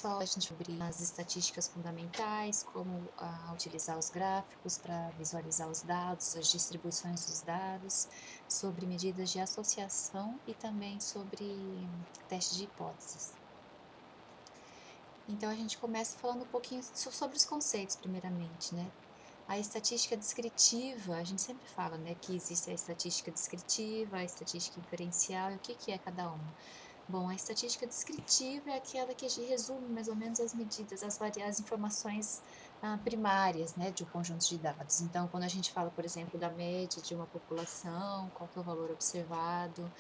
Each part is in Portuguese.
só a gente sobre as estatísticas fundamentais, como utilizar os gráficos para visualizar os dados, as distribuições dos dados, sobre medidas de associação e também sobre teste de hipóteses. Então a gente começa falando um pouquinho sobre os conceitos, primeiramente, né? A estatística descritiva, a gente sempre fala, né, que existe a estatística descritiva, a estatística inferencial, e o que é cada uma? Bom, a estatística descritiva é aquela que resume mais ou menos as medidas, as informações primárias, né, de um conjunto de dados. Então, quando a gente fala, por exemplo, da média de uma população, qual que é o valor observado,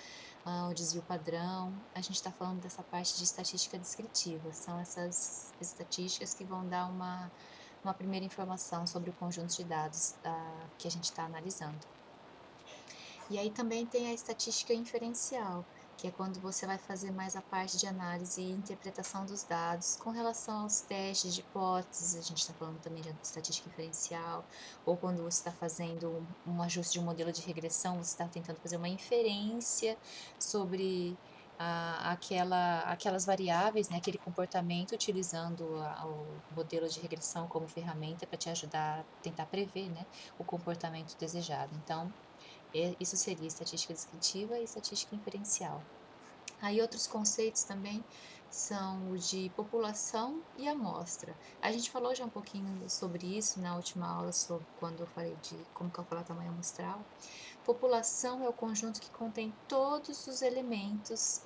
o desvio padrão, a gente está falando dessa parte de estatística descritiva. São essas estatísticas que vão dar uma primeira informação sobre o conjunto de dados que a gente está analisando. E aí também tem a estatística inferencial, que é quando você vai fazer mais a parte de análise e interpretação dos dados com relação aos testes de hipóteses, a gente está falando também de estatística inferencial, ou quando você está fazendo um ajuste de um modelo de regressão, você está tentando fazer uma inferência sobre aquelas variáveis, né, aquele comportamento, utilizando o modelo de regressão como ferramenta para te ajudar a tentar prever, né, o comportamento desejado. Então, isso seria estatística descritiva e estatística inferencial. Aí outros conceitos também são o de população e amostra. A gente falou já um pouquinho sobre isso na última aula, sobre quando eu falei de como calcular tamanho amostral. População é o conjunto que contém todos os elementos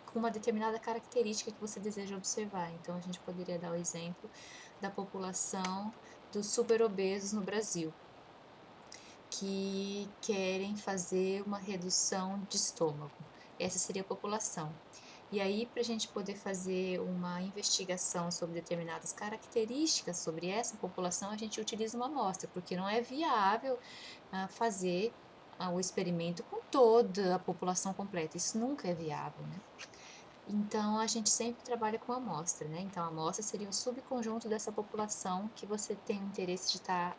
com uma determinada característica que você deseja observar. Então, a gente poderia dar o exemplo da população dos superobesos no Brasil, que querem fazer uma redução de estômago. Essa seria a população. E aí, para a gente poder fazer uma investigação sobre determinadas características sobre essa população, a gente utiliza uma amostra, porque não é viável fazer o experimento com toda a população completa. Isso nunca é viável, né? Então, a gente sempre trabalha com amostra, né? Então, a amostra seria um subconjunto dessa população que você tem o interesse de estar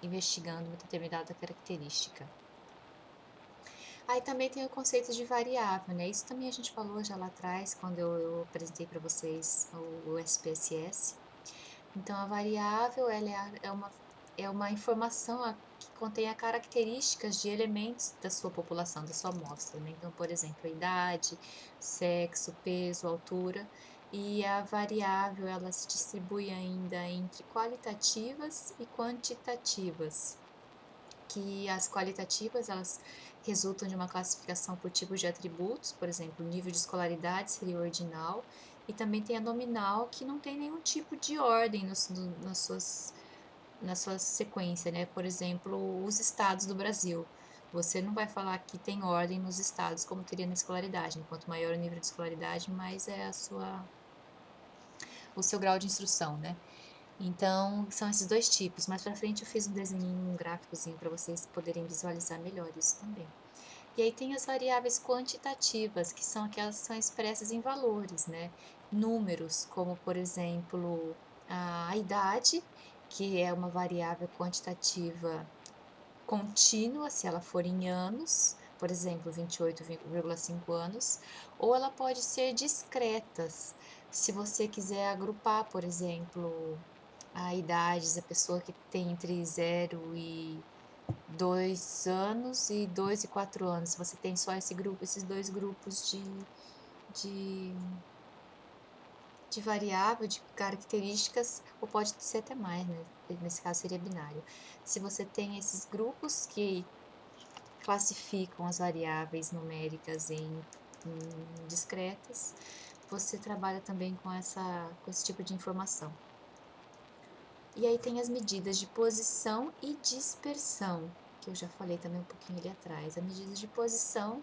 investigando uma determinada característica. Aí também tem o conceito de variável, né? Isso também a gente falou já lá atrás, quando eu apresentei para vocês o SPSS. Então, a variável ela é uma informação que contém as características de elementos da sua população, da sua amostra, né? Então, por exemplo, a idade, sexo, peso, altura. E a variável ela se distribui ainda entre qualitativas e quantitativas, que as qualitativas elas resultam de uma classificação por tipos de atributos, por exemplo, o nível de escolaridade seria o ordinal, e também tem a nominal, que não tem nenhum tipo de ordem na sua sequência, né? Por exemplo, os estados do Brasil. Você não vai falar que tem ordem nos estados como teria na escolaridade. Quanto maior o nível de escolaridade, mais é o seu grau de instrução, né? Então, são esses dois tipos. Mais para frente eu fiz um desenho, um gráficozinho para vocês poderem visualizar melhor isso também. E aí tem as variáveis quantitativas, que são aquelas que são expressas em valores, né? Números, como por exemplo a idade, que é uma variável quantitativa contínua, se ela for em anos, por exemplo, 28,5 anos, ou ela pode ser discretas, se você quiser agrupar, por exemplo, a idades, a pessoa que tem entre 0 e 2 anos e 2 e 4 anos. Se você tem só esses dois grupos de, de variável, de características, ou pode ser até mais, né? Nesse caso seria binário. Se você tem esses grupos que classificam as variáveis numéricas em discretas, você trabalha também com esse tipo de informação. E aí tem as medidas de posição e dispersão, que eu já falei também um pouquinho ali atrás. A medida de posição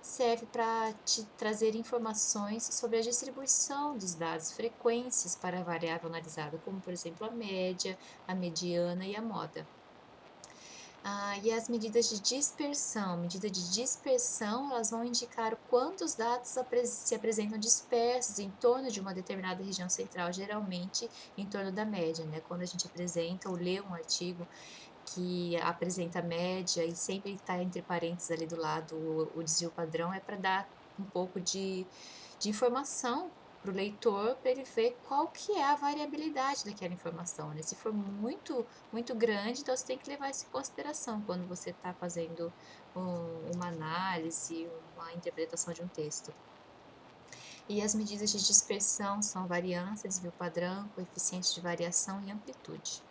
serve para te trazer informações sobre a distribuição dos dados, frequências para a variável analisada, como por exemplo a média, a mediana e a moda. E as medidas de dispersão. Medida de dispersão, elas vão indicar o quanto os dados se apresentam dispersos em torno de uma determinada região central, geralmente em torno da média, né? Quando a gente apresenta ou lê um artigo que apresenta a média e sempre está entre parênteses ali do lado o desvio padrão, é para dar um pouco de informação para o leitor, para ele ver qual que é a variabilidade daquela informação, né? Se for muito grande, então você tem que levar isso em consideração quando você está fazendo uma análise, uma interpretação de um texto. E as medidas de dispersão são a variância, desvio padrão, coeficiente de variação e amplitude.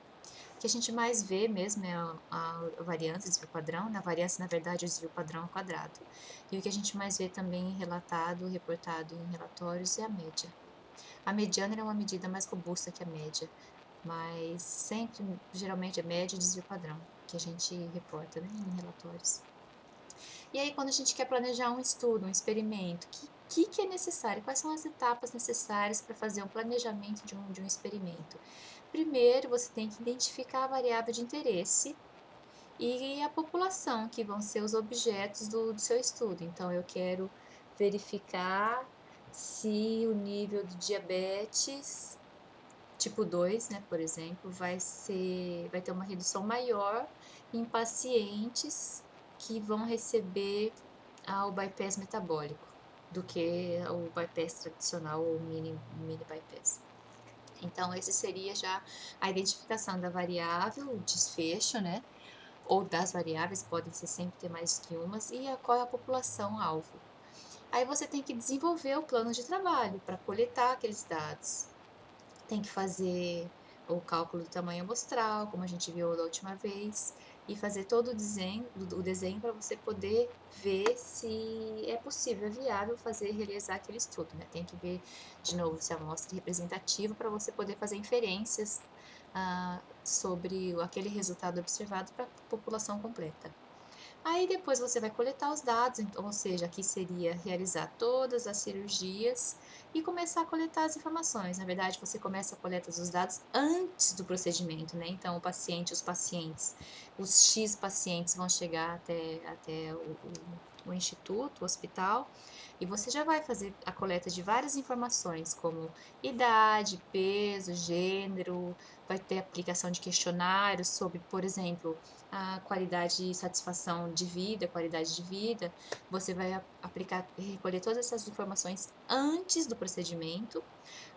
O que a gente mais vê mesmo é a variância, desvio padrão. Na variância, na verdade, o desvio padrão ao quadrado. E o que a gente mais vê também relatado, reportado em relatórios é a média. A mediana é uma medida mais robusta que a média, mas sempre, geralmente, é média e desvio padrão, que a gente reporta, né, em relatórios. E aí, quando a gente quer planejar um estudo, um experimento, que é necessário? Quais são as etapas necessárias para fazer um planejamento de um experimento? Primeiro, você tem que identificar a variável de interesse e a população, que vão ser os objetos do seu estudo. Então, eu quero verificar se o nível de diabetes tipo 2, né, por exemplo, vai ter uma redução maior em pacientes que vão receber o bypass metabólico do que o bypass tradicional ou mini bypass. Então, esse seria já a identificação da variável, o desfecho, né? Ou das variáveis, podem ser sempre ter mais que umas, e qual é a população alvo. Aí você tem que desenvolver o plano de trabalho para coletar aqueles dados. Tem que fazer o cálculo do tamanho amostral, como a gente viu da última vez, e fazer todo o desenho para você poder ver se é possível, é viável realizar aquele estudo, né? Tem que ver de novo se a amostra é representativa para você poder fazer inferências sobre aquele resultado observado para a população completa. Aí depois você vai coletar os dados, então, ou seja, aqui seria realizar todas as cirurgias e começar a coletar as informações. Na verdade, você começa a coleta dos dados antes do procedimento, né? Então, os pacientes, os X pacientes vão chegar até o instituto, o hospital, e você já vai fazer a coleta de várias informações, como idade, peso, gênero, vai ter aplicação de questionários sobre, por exemplo, a qualidade e satisfação de vida, qualidade de vida, você vai aplicar, recolher todas essas informações antes do procedimento,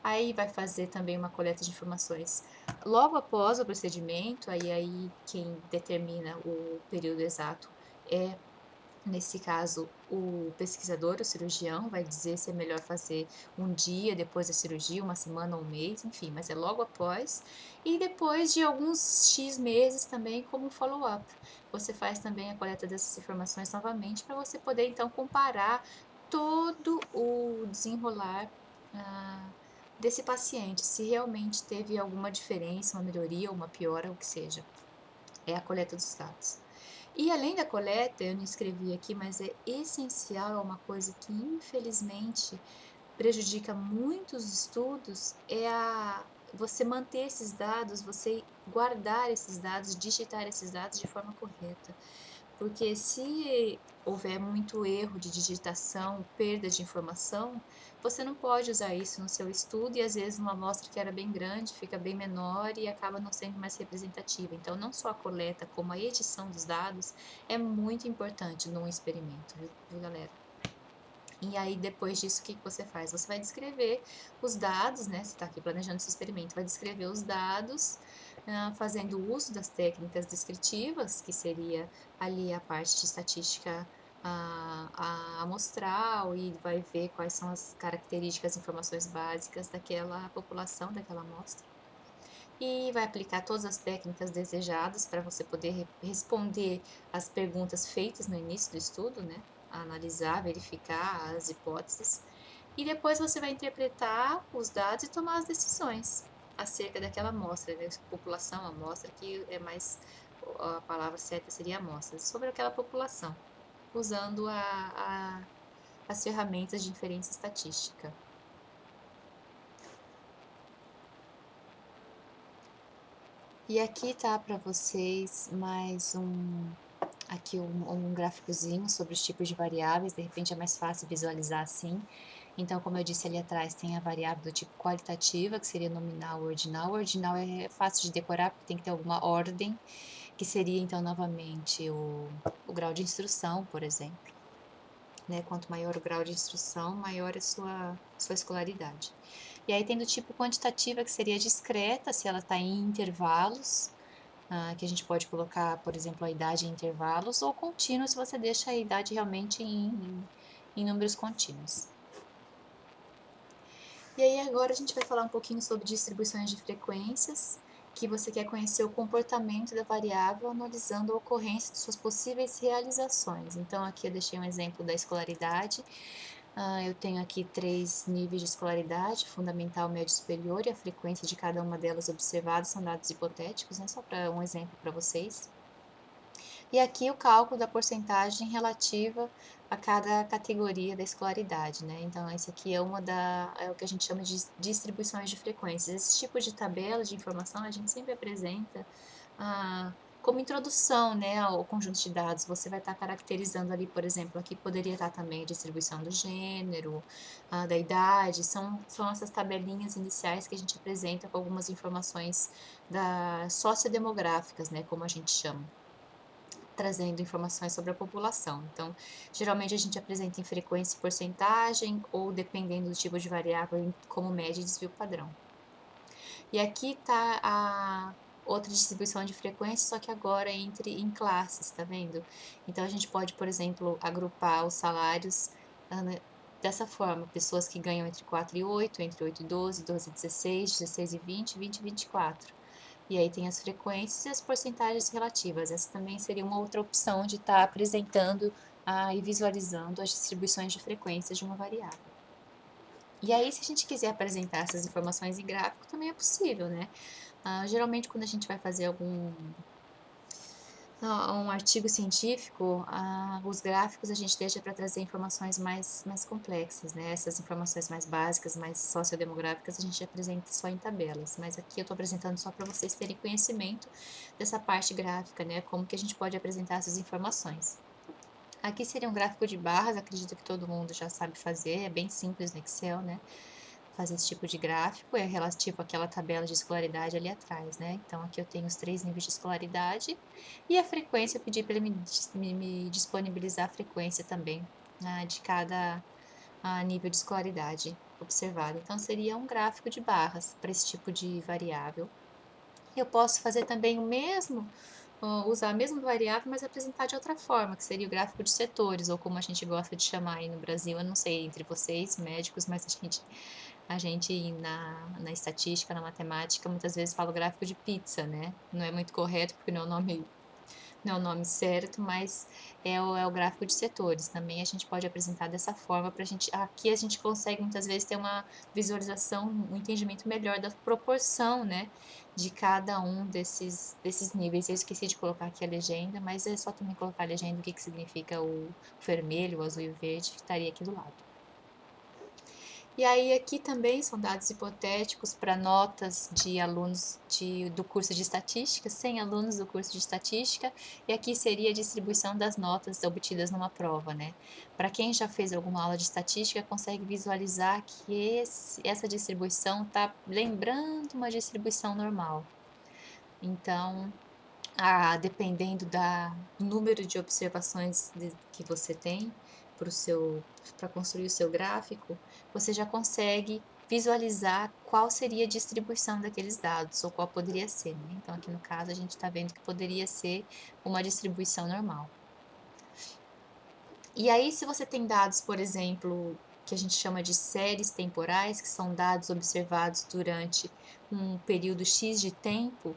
aí vai fazer também uma coleta de informações logo após o procedimento, aí quem determina o período exato é, nesse caso, o pesquisador, o cirurgião, vai dizer se é melhor fazer um dia depois da cirurgia, uma semana ou um mês, enfim, mas é logo após. E depois de alguns X meses também, como follow-up. Você faz também a coleta dessas informações novamente para você poder então comparar todo o desenrolar ah, desse paciente, se realmente teve alguma diferença, uma melhoria ou uma piora, o que seja. É a coleta dos dados. E além da coleta, eu não escrevi aqui, mas é essencial, é uma coisa que infelizmente prejudica muitos estudos, é você manter esses dados, você guardar esses dados, digitar esses dados de forma correta. Porque se houver muito erro de digitação, perda de informação, você não pode usar isso no seu estudo e às vezes uma amostra que era bem grande fica bem menor e acaba não sendo mais representativa. Então, não só a coleta, como a edição dos dados é muito importante num experimento, viu galera? E aí, depois disso, o que você faz? Você vai descrever os dados, né? Você está aqui planejando esse experimento, vai descrever os dados, fazendo uso das técnicas descritivas, que seria ali a parte de estatística amostral, e vai ver quais são as características, informações básicas daquela população, daquela amostra. E vai aplicar todas as técnicas desejadas para você poder responder as perguntas feitas no início do estudo, né? Analisar, verificar as hipóteses. E depois você vai interpretar os dados e tomar as decisões acerca daquela amostra, né? População, amostra, que é mais, a palavra certa seria amostra, sobre aquela população, usando as ferramentas de inferência estatística. E aqui tá para vocês mais aqui um gráficozinho sobre os tipos de variáveis, de repente é mais fácil visualizar assim. Então, como eu disse ali atrás, tem a variável do tipo qualitativa, que seria nominal ou ordinal. O ordinal é fácil de decorar, porque tem que ter alguma ordem, que seria então novamente o grau de instrução, por exemplo. né? Quanto maior o grau de instrução, maior a sua escolaridade. E aí tem do tipo quantitativa, que seria discreta, se ela está em intervalos, que a gente pode colocar, por exemplo, a idade em intervalos, ou contínua, se você deixa a idade realmente em números contínuos. E aí agora a gente vai falar um pouquinho sobre distribuições de frequências, que você quer conhecer o comportamento da variável analisando a ocorrência de suas possíveis realizações. Então aqui eu deixei um exemplo da escolaridade. Eu tenho aqui 3 níveis de escolaridade: fundamental, médio e superior, e a frequência de cada uma delas observada são dados hipotéticos, né? Só para um exemplo para vocês. E aqui o cálculo da porcentagem relativa a cada categoria da escolaridade, né? Então, esse aqui é é o que a gente chama de distribuições de frequências. Esse tipo de tabela de informação a gente sempre apresenta como introdução, né, ao conjunto de dados. Você vai estar caracterizando ali, por exemplo, aqui poderia estar também a distribuição do gênero, da idade, são essas tabelinhas iniciais que a gente apresenta com algumas informações sociodemográficas, né, como a gente chama, trazendo informações sobre a população. Então, geralmente a gente apresenta em frequência e porcentagem, ou dependendo do tipo de variável, como média e desvio padrão. E aqui está a outra distribuição de frequência, só que agora em classes, tá vendo? Então, a gente pode, por exemplo, agrupar os salários dessa forma: pessoas que ganham entre 4 e 8, entre 8 e 12, 12 e 16, 16 e 20, 20 e 24. E aí tem as frequências e as porcentagens relativas. Essa também seria uma outra opção de estar apresentando e visualizando as distribuições de frequências de uma variável. E aí, se a gente quiser apresentar essas informações em gráfico, também é possível, né? Geralmente, quando a gente vai fazer um artigo científico, os gráficos a gente deixa para trazer informações mais complexas, né? Essas informações mais básicas, mais sociodemográficas, a gente apresenta só em tabelas. Mas aqui eu estou apresentando só para vocês terem conhecimento dessa parte gráfica, né? Como que a gente pode apresentar essas informações. Aqui seria um gráfico de barras, acredito que todo mundo já sabe fazer, é bem simples no Excel, né? Fazer esse tipo de gráfico, é relativo àquela tabela de escolaridade ali atrás, né? Então, aqui eu tenho os 3 níveis de escolaridade e a frequência, eu pedi para ele me disponibilizar a frequência também, de cada nível de escolaridade observado. Então, seria um gráfico de barras para esse tipo de variável. Eu posso fazer também o mesmo, usar a mesma variável, mas apresentar de outra forma, que seria o gráfico de setores, ou como a gente gosta de chamar aí no Brasil, eu não sei entre vocês, médicos, mas a gente na estatística, na matemática, muitas vezes fala o gráfico de pizza, né? Não é muito correto, porque não é o nome certo, mas é o gráfico de setores. Também a gente pode apresentar dessa forma para a gente. Aqui a gente consegue muitas vezes ter uma visualização, um entendimento melhor da proporção, né, de cada um desses níveis. Eu esqueci de colocar aqui a legenda, mas é só também colocar a legenda, o que significa o vermelho, o azul e o verde, estaria aqui do lado. E aí aqui também são dados hipotéticos para notas de alunos do curso de estatística, 100 alunos do curso de estatística, e aqui seria a distribuição das notas obtidas numa prova, né? Para quem já fez alguma aula de estatística, consegue visualizar que essa distribuição está lembrando uma distribuição normal. Então, dependendo do número de observações que você tem para construir o seu gráfico, você já consegue visualizar qual seria a distribuição daqueles dados, ou qual poderia ser, né? Então, aqui no caso, a gente está vendo que poderia ser uma distribuição normal. E aí, se você tem dados, por exemplo, que a gente chama de séries temporais, que são dados observados durante um período X de tempo,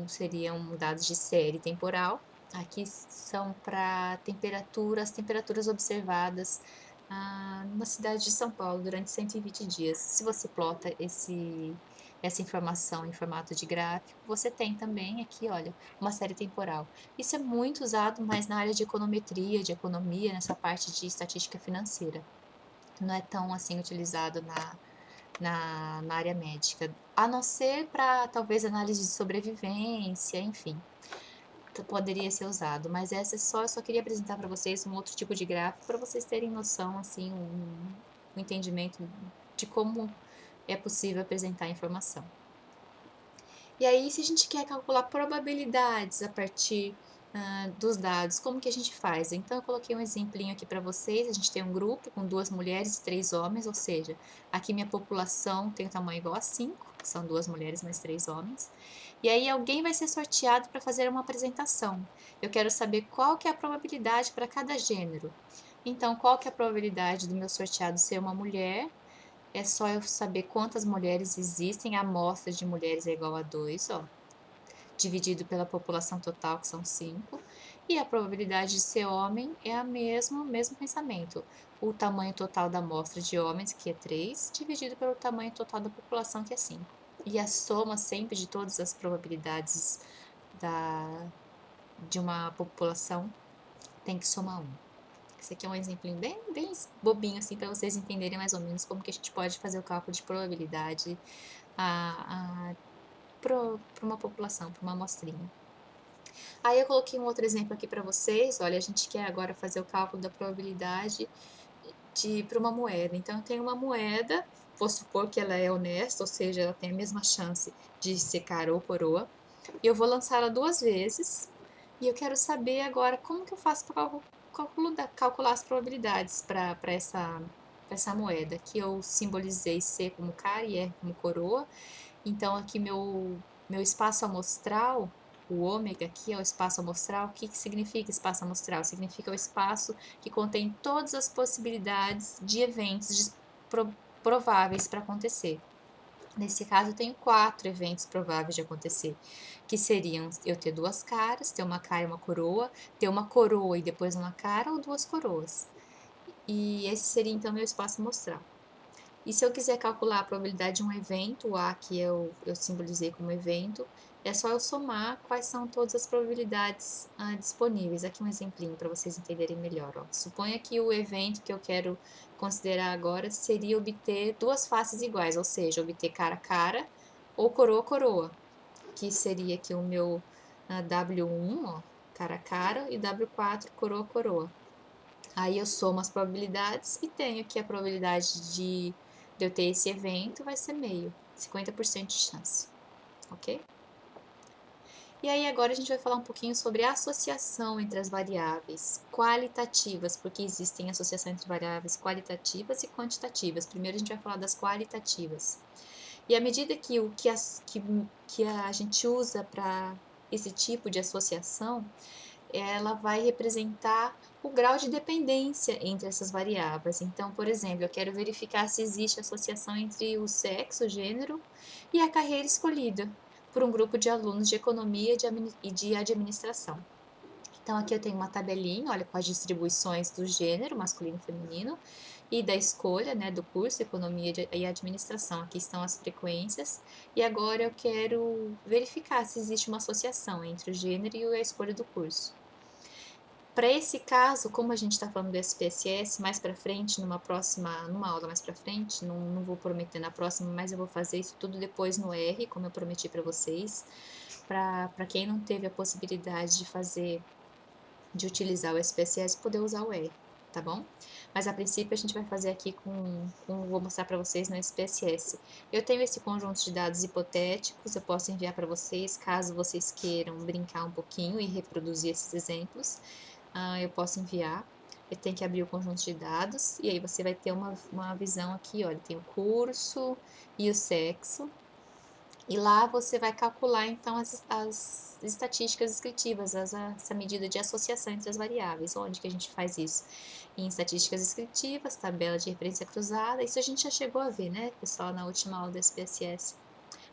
seriam dados de série temporal. Aqui são para as temperaturas observadas na cidade de São Paulo durante 120 dias. Se você plota essa informação em formato de gráfico, você tem também aqui, olha, uma série temporal. Isso é muito usado mais na área de econometria, de economia, nessa parte de estatística financeira. Não é tão assim utilizado na área médica, a não ser para talvez análise de sobrevivência, enfim, poderia ser usado. Mas essa eu só queria apresentar para vocês um outro tipo de gráfico para vocês terem noção, assim, um entendimento de como é possível apresentar informação. E aí, se a gente quer calcular probabilidades a partir dos dados, como que a gente faz? Então, eu coloquei um exemplinho aqui para vocês. A gente tem um grupo com 2 mulheres e 3 homens, ou seja, aqui minha população tem o tamanho igual a 5, que são 2 mulheres mais 3 homens. E aí, alguém vai ser sorteado para fazer uma apresentação. Eu quero saber qual que é a probabilidade para cada gênero. Então, qual que é a probabilidade do meu sorteado ser uma mulher? É só eu saber quantas mulheres existem. A amostra de mulheres é igual a 2, ó, dividido pela população total, que são 5, e a probabilidade de ser homem é a mesma, o mesmo pensamento. O tamanho total da amostra de homens, que é 3, dividido pelo tamanho total da população, que é 5. E a soma sempre de todas as probabilidades da, de uma população tem que somar 1. Esse aqui é um exemplinho bem bobinho, assim, para vocês entenderem mais ou menos como que a gente pode fazer o cálculo de probabilidade para uma população, para uma amostrinha. Aí eu coloquei um outro exemplo aqui para vocês. Olha, a gente quer agora fazer o cálculo da probabilidade de para uma moeda. Então eu tenho uma moeda, vou supor que ela é honesta, ou seja, ela tem a mesma chance de ser cara ou coroa. E eu vou lançá-la 2 vezes. E eu quero saber agora como que eu faço para calcular as probabilidades para essa moeda, que eu simbolizei C como cara e R como coroa. Então, aqui meu espaço amostral, o ômega aqui é o espaço amostral. O que que significa espaço amostral? Significa o espaço que contém todas as possibilidades de eventos prováveis para acontecer. Nesse caso, eu tenho 4 eventos prováveis de acontecer, que seriam eu ter 2 caras, ter uma cara e uma coroa, ter uma coroa e depois uma cara ou 2 coroas. E esse seria então meu espaço amostral. E se eu quiser calcular a probabilidade de um evento, o A que eu simbolizei como evento, é só eu somar quais são todas as probabilidades disponíveis. Aqui um exemplinho para vocês entenderem melhor. Ó. Suponha que o evento que eu quero considerar agora seria obter 2 faces iguais, ou seja, obter cara a cara ou coroa a coroa, que seria aqui o meu W1, ó, cara a cara, e W4, coroa a coroa. Aí eu somo as probabilidades e tenho que a probabilidade de eu ter esse evento vai ser meio, 50% de chance, ok? E aí agora a gente vai falar um pouquinho sobre a associação entre as variáveis qualitativas, porque existem associação entre variáveis qualitativas e quantitativas. Primeiro a gente vai falar das qualitativas. E à medida que a gente usa para esse tipo de associação, ela vai representar o grau de dependência entre essas variáveis. Então, por exemplo, eu quero verificar se existe associação entre o sexo, o gênero e a carreira escolhida por um grupo de alunos de economia e de administração. Então, aqui eu tenho uma tabelinha, olha, com as distribuições do gênero, masculino e feminino, e da escolha, né, do curso, economia e administração. Aqui estão as frequências. E agora eu quero verificar se existe uma associação entre o gênero e a escolha do curso. Para esse caso, como a gente está falando do SPSS, mais para frente, numa aula mais para frente, não vou prometer na próxima, mas eu vou fazer isso tudo depois no R, como eu prometi para vocês. Para quem não teve a possibilidade de utilizar o SPSS, poder usar o R, tá bom? Mas a princípio a gente vai fazer aqui vou mostrar para vocês no SPSS. Eu tenho esse conjunto de dados hipotéticos, eu posso enviar para vocês, caso vocês queiram brincar um pouquinho e reproduzir esses exemplos. Eu posso enviar. Eu tenho que abrir o conjunto de dados e aí você vai ter uma visão aqui, olha, tem o curso e o sexo. E lá você vai calcular então as estatísticas descritivas, essa medida de associação entre as variáveis. Onde que a gente faz isso? Em estatísticas descritivas, tabela de referência cruzada. Isso a gente já chegou a ver, né, pessoal, na última aula do SPSS.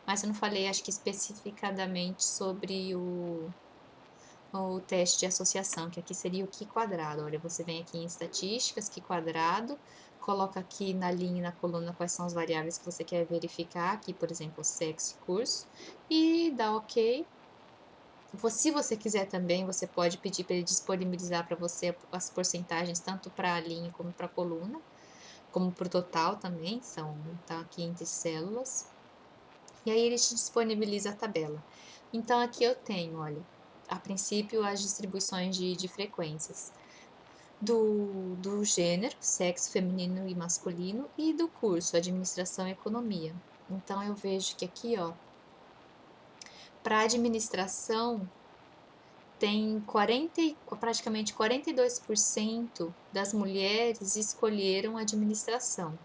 Mas eu não falei, acho que especificadamente sobre o teste de associação, que aqui seria o Q quadrado. Olha, você vem aqui em estatísticas, Q quadrado, coloca aqui na linha e na coluna quais são as variáveis que você quer verificar, aqui, por exemplo, sexo e curso, e dá OK. Se você quiser também, você pode pedir para ele disponibilizar para você as porcentagens, tanto para a linha como para a coluna, como para o total também, tá aqui entre células. E aí ele te disponibiliza a tabela. Então aqui eu tenho, olha, a princípio as distribuições de frequências do gênero, sexo feminino e masculino, e do curso, administração e economia. Então eu vejo que aqui, ó, para administração tem praticamente 42% das mulheres escolheram administração,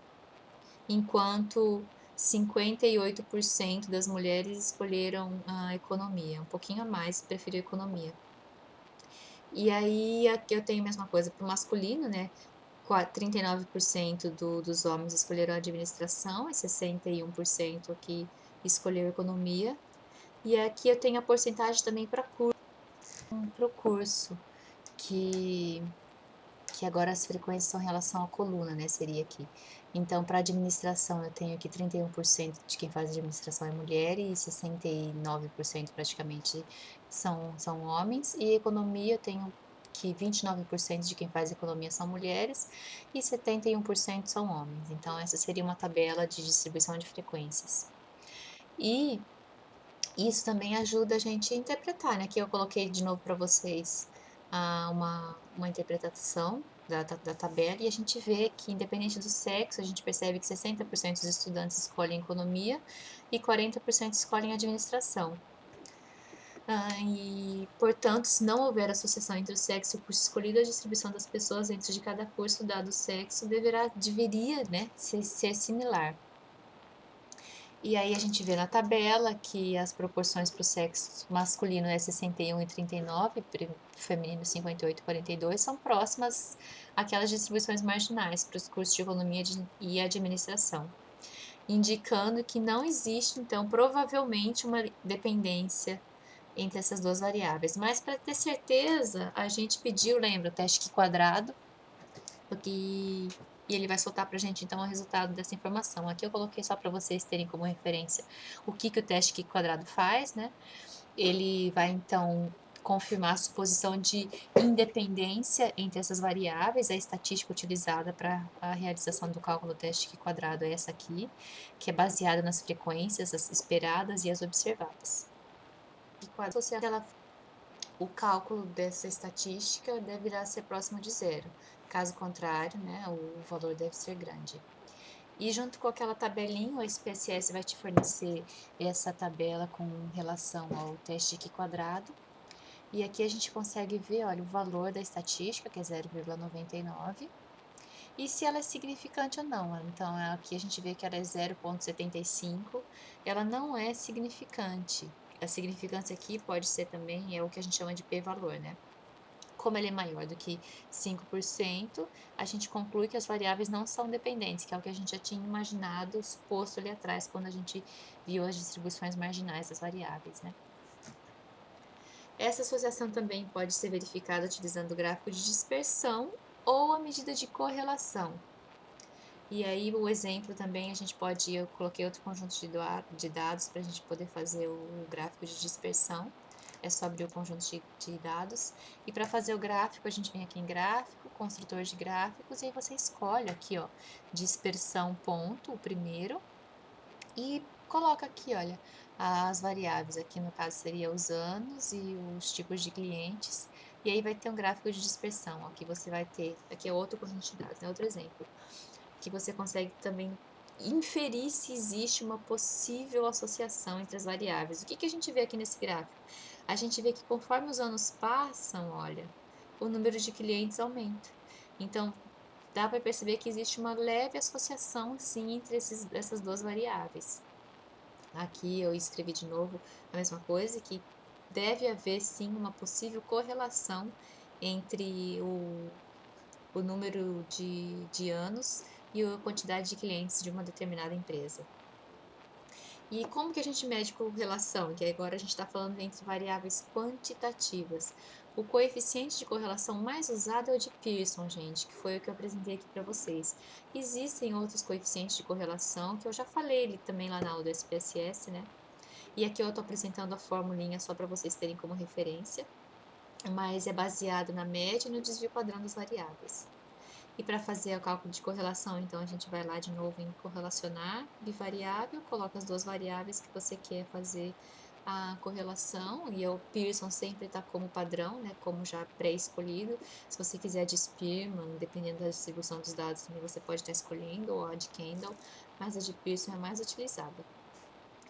enquanto 58% das mulheres escolheram a economia, um pouquinho a mais preferiu economia. E aí aqui eu tenho a mesma coisa para o masculino, né? 39% dos homens escolheram administração e 61% aqui escolheu economia. E aqui eu tenho a porcentagem também para o curso, que, que agora as frequências são em relação à coluna, né? Seria aqui. Então, para administração, eu tenho aqui 31% de quem faz administração é mulher e 69% praticamente são homens. E economia, eu tenho que 29% de quem faz economia são mulheres e 71% são homens. Então, essa seria uma tabela de distribuição de frequências. E isso também ajuda a gente a interpretar, né? Aqui eu coloquei de novo para vocês uma interpretação da tabela e a gente vê que, independente do sexo, a gente percebe que 60% dos estudantes escolhem economia e 40% escolhem administração. E, portanto, se não houver associação entre o sexo e o curso escolhido, a distribuição das pessoas dentro de cada curso, dado o sexo, deveria, né, ser similar. E aí a gente vê na tabela que as proporções para o sexo masculino é 61 e 39, para o feminino 58 e 42, são próximas àquelas distribuições marginais para os cursos de economia e administração, indicando que não existe, então, provavelmente uma dependência entre essas duas variáveis. Mas para ter certeza, a gente pediu, lembra, o teste quadrado, porque e ele vai soltar para a gente então o resultado dessa informação. Aqui eu coloquei só para vocês terem como referência o que o teste quadrado faz, né? Ele vai então confirmar a suposição de independência entre essas variáveis. A estatística utilizada para a realização do cálculo do teste quadrado é essa aqui, que é baseada nas frequências as esperadas e as observadas. E o cálculo dessa estatística deverá ser próximo de zero. Caso contrário, né, o valor deve ser grande. E junto com aquela tabelinha, o SPSS vai te fornecer essa tabela com relação ao teste Q quadrado. E aqui a gente consegue ver, olha, o valor da estatística, que é 0,99, e se ela é significante ou não. Então, aqui a gente vê que ela é 0,75, ela não é significante. A significância aqui pode ser também, é o que a gente chama de p-valor, né? Como ele é maior do que 5%, a gente conclui que as variáveis não são dependentes, que é o que a gente já tinha imaginado, suposto ali atrás, quando a gente viu as distribuições marginais das variáveis, né? Essa associação também pode ser verificada utilizando o gráfico de dispersão ou a medida de correlação. E aí o exemplo também a gente pode, eu coloquei outro conjunto de dados para a gente poder fazer o gráfico de dispersão. É só abrir o conjunto de dados. E para fazer o gráfico, a gente vem aqui em gráfico, construtor de gráficos, e aí você escolhe aqui, ó, dispersão ponto, o primeiro, e coloca aqui, olha, as variáveis. Aqui no caso seria os anos e os tipos de clientes. E aí vai ter um gráfico de dispersão. Aqui você vai ter, aqui é outro conjunto de dados, né? Outro exemplo que você consegue também inferir se existe uma possível associação entre as variáveis. O que que a gente vê aqui nesse gráfico? A gente vê que conforme os anos passam, olha, o número de clientes aumenta. Então, dá para perceber que existe uma leve associação, sim, entre essas duas variáveis. Aqui eu escrevi de novo a mesma coisa, que deve haver, sim, uma possível correlação entre o número de anos e a quantidade de clientes de uma determinada empresa. E como que a gente mede correlação? Que agora a gente está falando entre variáveis quantitativas. O coeficiente de correlação mais usado é o de Pearson, gente, que foi o que eu apresentei aqui para vocês. Existem outros coeficientes de correlação que eu já falei também lá na aula do SPSS, né? E aqui eu estou apresentando a formulinha só para vocês terem como referência, mas é baseado na média e no desvio padrão das variáveis. E para fazer o cálculo de correlação, então a gente vai lá de novo em correlacionar bivariável, coloca as duas variáveis que você quer fazer a correlação, e o Pearson sempre está como padrão, né, como já pré-escolhido. Se você quiser de Spearman, dependendo da distribuição dos dados, também você pode estar escolhendo, ou a de Kendall, mas a de Pearson é a mais utilizada.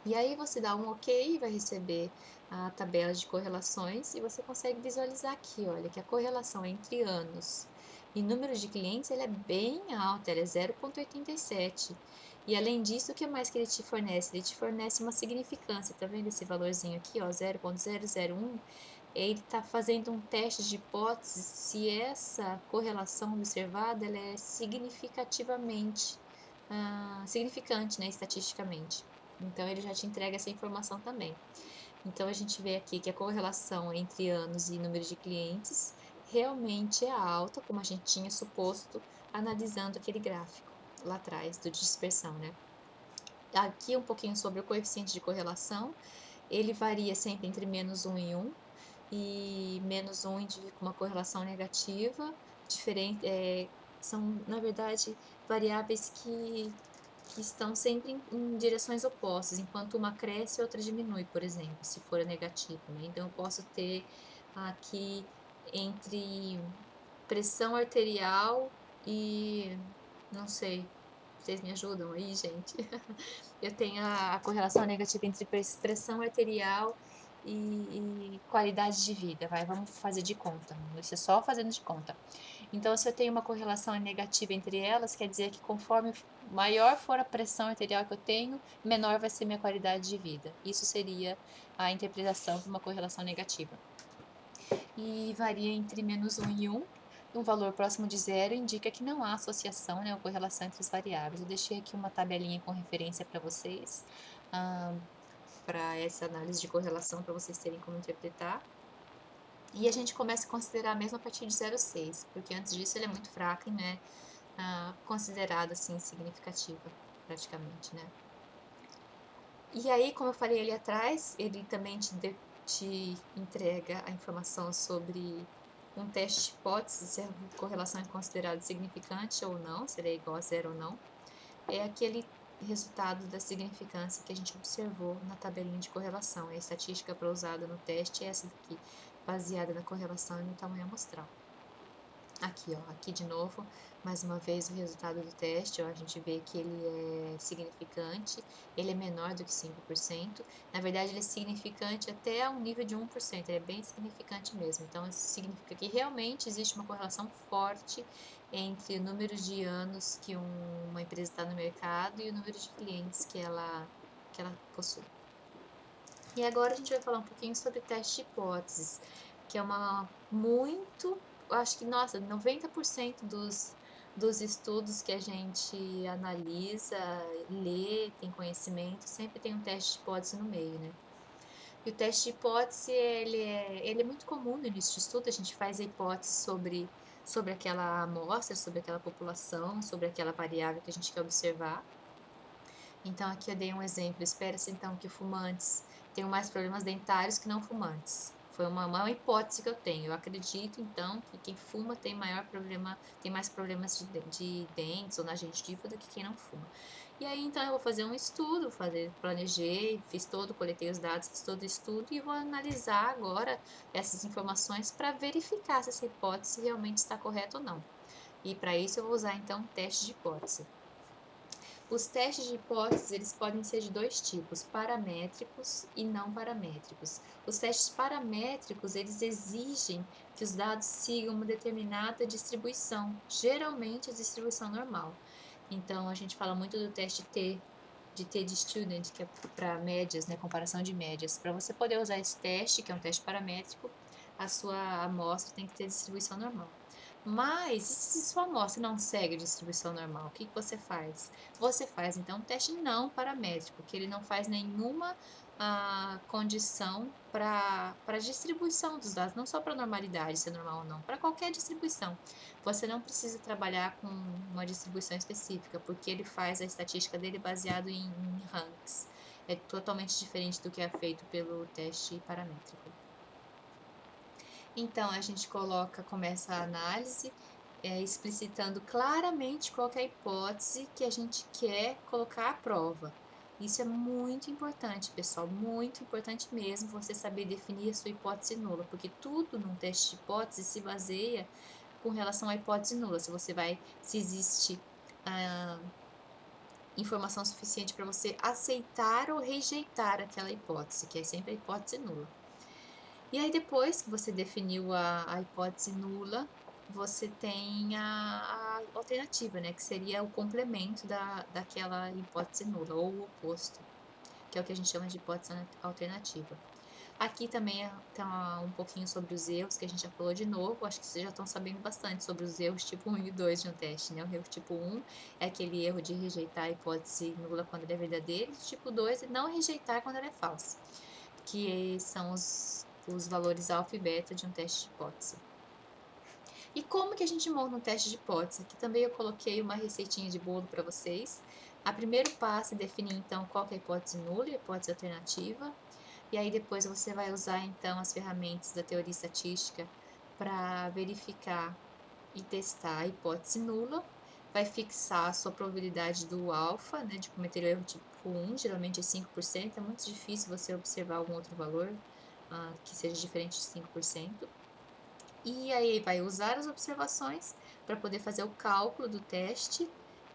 E aí você dá um ok, vai receber a tabela de correlações e você consegue visualizar aqui, olha, que a correlação entre anos e número de clientes ele é bem alta, ela é 0,87. E além disso, o que mais que ele te fornece? Ele te fornece uma significância, tá vendo esse valorzinho aqui, ó, 0,001? Ele está fazendo um teste de hipótese se essa correlação observada ela é significativamente significante, né, estatisticamente. Então, ele já te entrega essa informação também. Então, a gente vê aqui que a correlação entre anos e número de clientes realmente é alta, como a gente tinha suposto, analisando aquele gráfico lá atrás do de dispersão, né? Aqui um pouquinho sobre o coeficiente de correlação, ele varia sempre entre -1 e 1, e -1 indica uma correlação negativa, diferente, são, na verdade, variáveis que estão sempre em direções opostas, enquanto uma cresce, outra diminui, por exemplo, se for negativo, né? Então, eu posso ter aqui entre pressão arterial e, não sei, vocês me ajudam aí, gente? Eu tenho a correlação negativa entre pressão arterial e qualidade de vida, vai, vamos fazer de conta, isso é só fazendo de conta. Então, se eu tenho uma correlação negativa entre elas, quer dizer que conforme maior for a pressão arterial que eu tenho, menor vai ser minha qualidade de vida. Isso seria a interpretação de uma correlação negativa. E varia entre -1 e 1. Um valor próximo de zero indica que não há associação, né, ou correlação entre as variáveis. Eu deixei aqui uma tabelinha com referência para vocês, para essa análise de correlação, para vocês terem como interpretar. E a gente começa a considerar mesmo a partir de 0,6, porque antes disso ele é muito fraco e, né, considerada assim significativa, praticamente, né? E aí, como eu falei ali atrás, ele também te entrega a informação sobre um teste de hipótese, se a correlação é considerada significante ou não, se ele é igual a zero ou não. É aquele resultado da significância que a gente observou na tabelinha de correlação. É a estatística para usada no teste é essa daqui, baseada na correlação e no tamanho amostral. Aqui, ó, aqui de novo, mais uma vez o resultado do teste, ó, a gente vê que ele é significante, ele é menor do que 5%. Na verdade, ele é significante até um nível de 1%, ele é bem significante mesmo. Então, isso significa que realmente existe uma correlação forte entre o número de anos que uma empresa está no mercado e o número de clientes que ela possui. E agora a gente vai falar um pouquinho sobre teste de hipóteses, que é uma muito, eu acho que, nossa, 90% dos estudos que a gente analisa, lê, tem conhecimento, sempre tem um teste de hipótese no meio, né? E o teste de hipótese, ele é muito comum no início de estudo, a gente faz a hipótese sobre aquela amostra, sobre aquela população, sobre aquela variável que a gente quer observar. Então, aqui eu dei um exemplo. Espera-se então que fumantes tenham mais problemas dentários que não fumantes. Foi uma hipótese que eu tenho. Eu acredito, então, que quem fuma tem maior problema, tem mais problemas de dentes ou na gengiva do que quem não fuma. E aí, então, eu vou fazer um estudo, planejei, fiz todo, coletei os dados, fiz todo o estudo e vou analisar agora essas informações para verificar se essa hipótese realmente está correta ou não. E para isso eu vou usar, então, teste de hipótese. Os testes de hipóteses, eles podem ser de dois tipos, paramétricos e não paramétricos. Os testes paramétricos, eles exigem que os dados sigam uma determinada distribuição, geralmente a distribuição normal. Então, a gente fala muito do teste T, de T de student, que é para médias, né, comparação de médias. Para você poder usar esse teste, que é um teste paramétrico, a sua amostra tem que ter distribuição normal. Mas, e se sua amostra não segue a distribuição normal, o que você faz? Você faz, então, um teste não paramétrico, que ele não faz nenhuma condição para a distribuição dos dados, não só para a normalidade, se é normal ou não, para qualquer distribuição. Você não precisa trabalhar com uma distribuição específica, porque ele faz a estatística dele baseado em ranks. É totalmente diferente do que é feito pelo teste paramétrico. Então, a gente começa a análise, explicitando claramente qual que é a hipótese que a gente quer colocar à prova. Isso é muito importante, pessoal, muito importante mesmo você saber definir a sua hipótese nula, porque tudo num teste de hipótese se baseia com relação à hipótese nula, se existe ah, informação suficiente para você aceitar ou rejeitar aquela hipótese, que é sempre a hipótese nula. E aí, depois que você definiu a hipótese nula, você tem a alternativa, né? Que seria o complemento daquela hipótese nula, ou o oposto, que é o que a gente chama de hipótese alternativa. Aqui também tá um pouquinho sobre os erros, que a gente já falou de novo. Acho que vocês já estão sabendo bastante sobre os erros tipo 1 e 2 de um teste, né? O erro tipo 1 é aquele erro de rejeitar a hipótese nula quando ela é verdadeira, e o tipo 2 é não rejeitar quando ela é falsa, que são os valores alfa e beta de um teste de hipótese. E como que a gente monta um teste de hipótese? Aqui também eu coloquei uma receitinha de bolo para vocês. A primeiro passo é definir então qual que é a hipótese nula e a hipótese alternativa. E aí depois você vai usar então as ferramentas da teoria estatística para verificar e testar a hipótese nula. Vai fixar a sua probabilidade do alfa, né, de cometer o erro tipo 1, geralmente é 5%. É muito difícil você observar algum outro valor que seja diferente de 5%. E aí vai usar as observações para poder fazer o cálculo do teste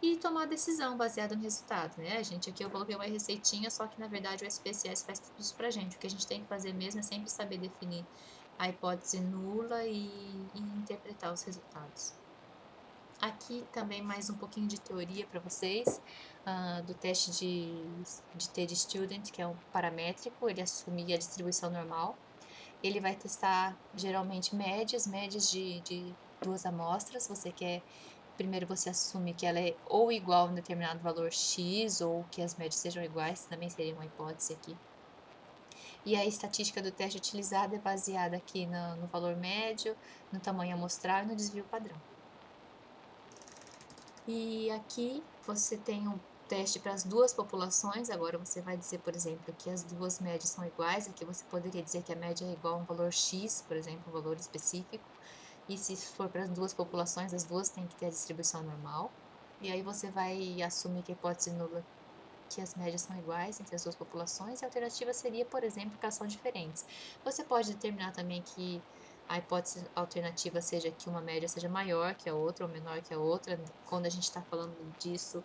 e tomar a decisão baseada no resultado, né? A gente aqui eu coloquei uma receitinha, só que na verdade o SPSS faz tudo isso pra gente. O que a gente tem que fazer mesmo é sempre saber definir a hipótese nula e interpretar os resultados. Aqui também mais um pouquinho de teoria para vocês, do teste de TD Student, que é um paramétrico, ele assume a distribuição normal. Ele vai testar geralmente médias de duas amostras. Você quer, primeiro você assume que ela é ou igual a um determinado valor X, ou que as médias sejam iguais, também seria uma hipótese aqui. E a estatística do teste utilizada é baseada aqui no valor médio, no tamanho amostral e no desvio padrão. E aqui você tem um teste para as duas populações. Agora você vai dizer, por exemplo, que as duas médias são iguais. Aqui você poderia dizer que a média é igual a um valor X, por exemplo, um valor específico. E se for para as duas populações, as duas têm que ter a distribuição normal. E aí você vai assumir que a hipótese nula, que as médias são iguais entre as duas populações. E a alternativa seria, por exemplo, que elas são diferentes. Você pode determinar também que a hipótese alternativa seja que uma média seja maior que a outra ou menor que a outra. Quando a gente está falando disso,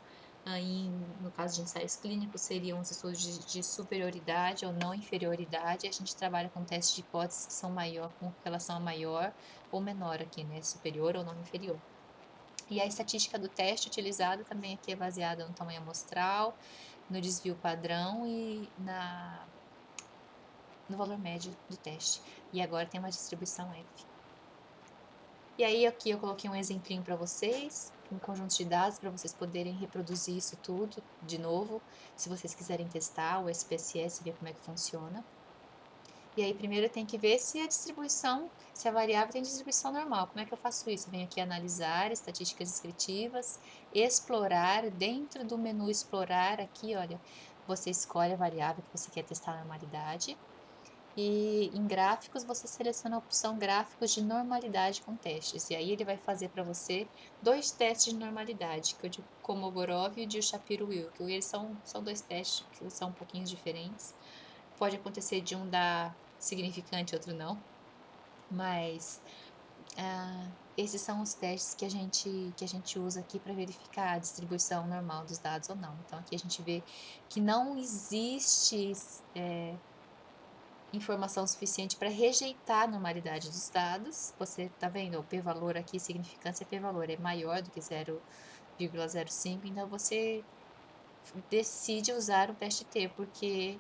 no caso de ensaios clínicos, seriam os estudos de superioridade ou não inferioridade. A gente trabalha com testes de hipóteses que são maior com relação a maior ou menor aqui, né? Superior ou não inferior. E a estatística do teste utilizada também aqui é baseada no tamanho amostral, no desvio padrão e no valor médio do teste. E agora tem uma distribuição F. E aí aqui eu coloquei um exemplinho para vocês, um conjunto de dados para vocês poderem reproduzir isso tudo de novo, se vocês quiserem testar o SPSS e ver como é que funciona. E aí primeiro eu tenho que ver se a distribuição, se a variável tem distribuição normal. Como é que eu faço isso? Eu venho aqui analisar estatísticas descritivas, explorar, dentro do menu explorar aqui, olha, você escolhe a variável que você quer testar a normalidade. E em gráficos, você seleciona a opção gráficos de normalidade com testes. E aí ele vai fazer para você dois testes de normalidade, que é o de Kolmogorov e o de Shapiro-Wilk. Eles são dois testes que são um pouquinho diferentes. Pode acontecer de um dar significante, outro não. Mas esses são os testes que a gente usa aqui para verificar a distribuição normal dos dados ou não. Então aqui a gente vê que não existe informação suficiente para rejeitar a normalidade dos dados. Você está vendo, o p-valor aqui, significância p-valor é maior do que 0,05, então você decide usar o teste T, porque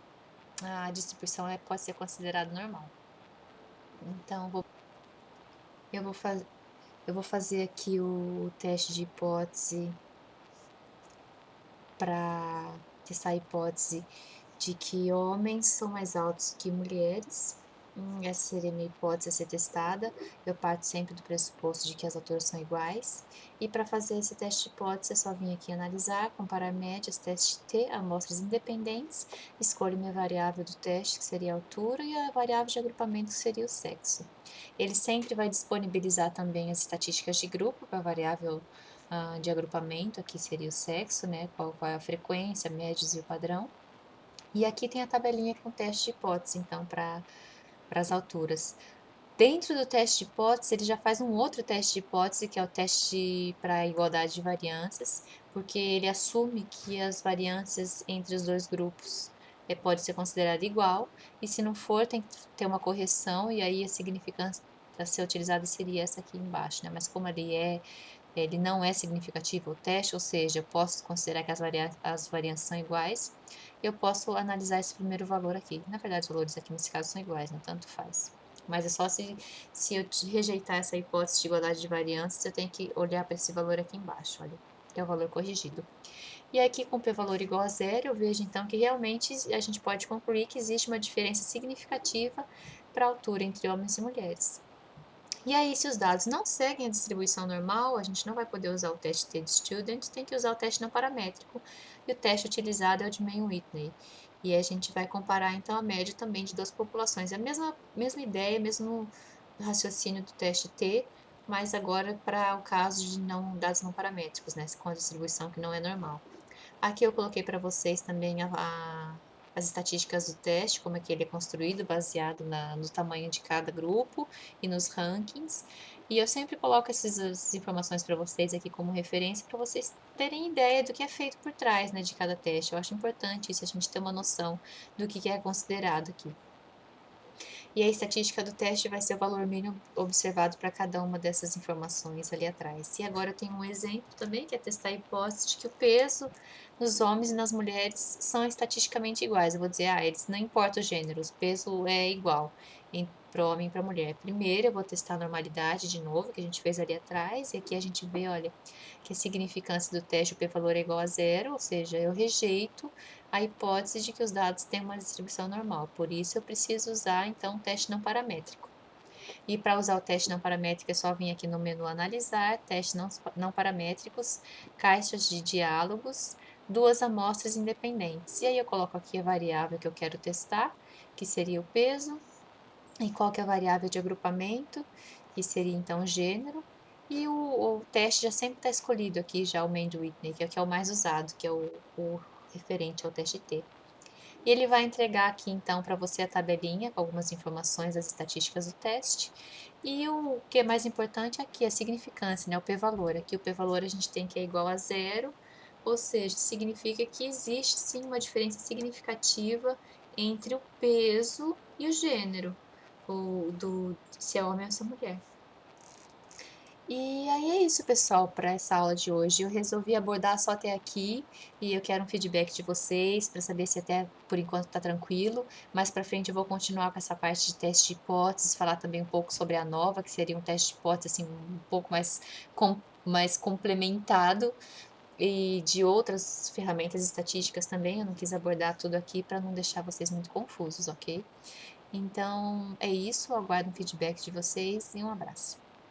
a distribuição pode ser considerada normal. Então, eu vou, eu vou fazer aqui o teste de hipótese para testar a hipótese de que homens são mais altos que mulheres. Essa seria a minha hipótese a ser testada. Eu parto sempre do pressuposto de que as alturas são iguais. E para fazer esse teste de hipótese, é só vir aqui analisar, comparar médias, teste T, amostras independentes, escolho minha variável do teste, que seria a altura, e a variável de agrupamento, que seria o sexo. Ele sempre vai disponibilizar também as estatísticas de grupo para a variável de agrupamento, aqui seria o sexo, né? Qual é a frequência, médios e o padrão. E aqui tem a tabelinha com teste de hipótese, então, para as alturas. Dentro do teste de hipótese, ele já faz um outro teste de hipótese, que é o teste para igualdade de variâncias. porque ele assume que as variâncias entre os dois grupos pode ser considerada igual, e se não for, tem que ter uma correção, e aí a significância a ser utilizada seria essa aqui embaixo, né? Mas como ele não é significativo o teste, ou seja, eu posso considerar que as variâncias são iguais, eu posso analisar esse primeiro valor aqui. Na verdade, os valores aqui nesse caso são iguais, né? Tanto faz. Mas é só se eu rejeitar essa hipótese de igualdade de variâncias, eu tenho que olhar para esse valor aqui embaixo, olha, que é o valor corrigido. E aqui com p-valor igual a zero, eu vejo então que realmente a gente pode concluir que existe uma diferença significativa para a altura entre homens e mulheres. E aí, se os dados não seguem a distribuição normal, a gente não vai poder usar o teste T de Student, tem que usar o teste não paramétrico, e o teste utilizado é o de Mann-Whitney. E a gente vai comparar então a média também de duas populações. É a mesma ideia, mesmo raciocínio do teste T, mas agora para o caso de dados não paramétricos, né, com a distribuição que não é normal. Aqui eu coloquei para vocês também as estatísticas do teste, como é que ele é construído, baseado no tamanho de cada grupo e nos rankings. E eu sempre coloco essas informações para vocês aqui como referência, para vocês terem ideia do que é feito por trás, né, de cada teste. Eu acho importante isso, a gente ter uma noção do que é considerado aqui. E a estatística do teste vai ser o valor mínimo observado para cada uma dessas informações ali atrás. E agora eu tenho um exemplo também, que é testar a hipótese de que o peso nos homens e nas mulheres são estatisticamente iguais. Eu vou dizer, eles não importa o gênero, o peso é igual para homem e para mulher. Primeiro eu vou testar a normalidade de novo, que a gente fez ali atrás, e aqui a gente vê, olha, que a significância do teste, o p-valor é igual a zero, ou seja, eu rejeito a hipótese de que os dados têm uma distribuição normal. Por isso, eu preciso usar, então, um teste não paramétrico. E para usar o teste não paramétrico, é só vir aqui no menu Analisar, Testes não paramétricos, caixas de diálogos, duas amostras independentes. E aí eu coloco aqui a variável que eu quero testar, que seria o peso, e qual que é a variável de agrupamento, que seria então o gênero, e o teste já sempre está escolhido aqui, já o Mann-Whitney, que é o mais usado, que é o referente ao teste T. E ele vai entregar aqui então para você a tabelinha com algumas informações das estatísticas do teste. E o que é mais importante aqui é a significância, né? O p-valor. Aqui o p-valor a gente tem que é igual a zero, ou seja, significa que existe sim uma diferença significativa entre o peso e o gênero, ou se é homem ou se é mulher. E aí é isso, pessoal, para essa aula de hoje. Eu resolvi abordar só até aqui e eu quero um feedback de vocês para saber se até por enquanto está tranquilo. Mais para frente eu vou continuar com essa parte de teste de hipóteses, falar também um pouco sobre a nova, que seria um teste de hipótese assim um pouco mais complementado e de outras ferramentas estatísticas também. Eu não quis abordar tudo aqui para não deixar vocês muito confusos, ok? Então é isso, eu aguardo um feedback de vocês e um abraço.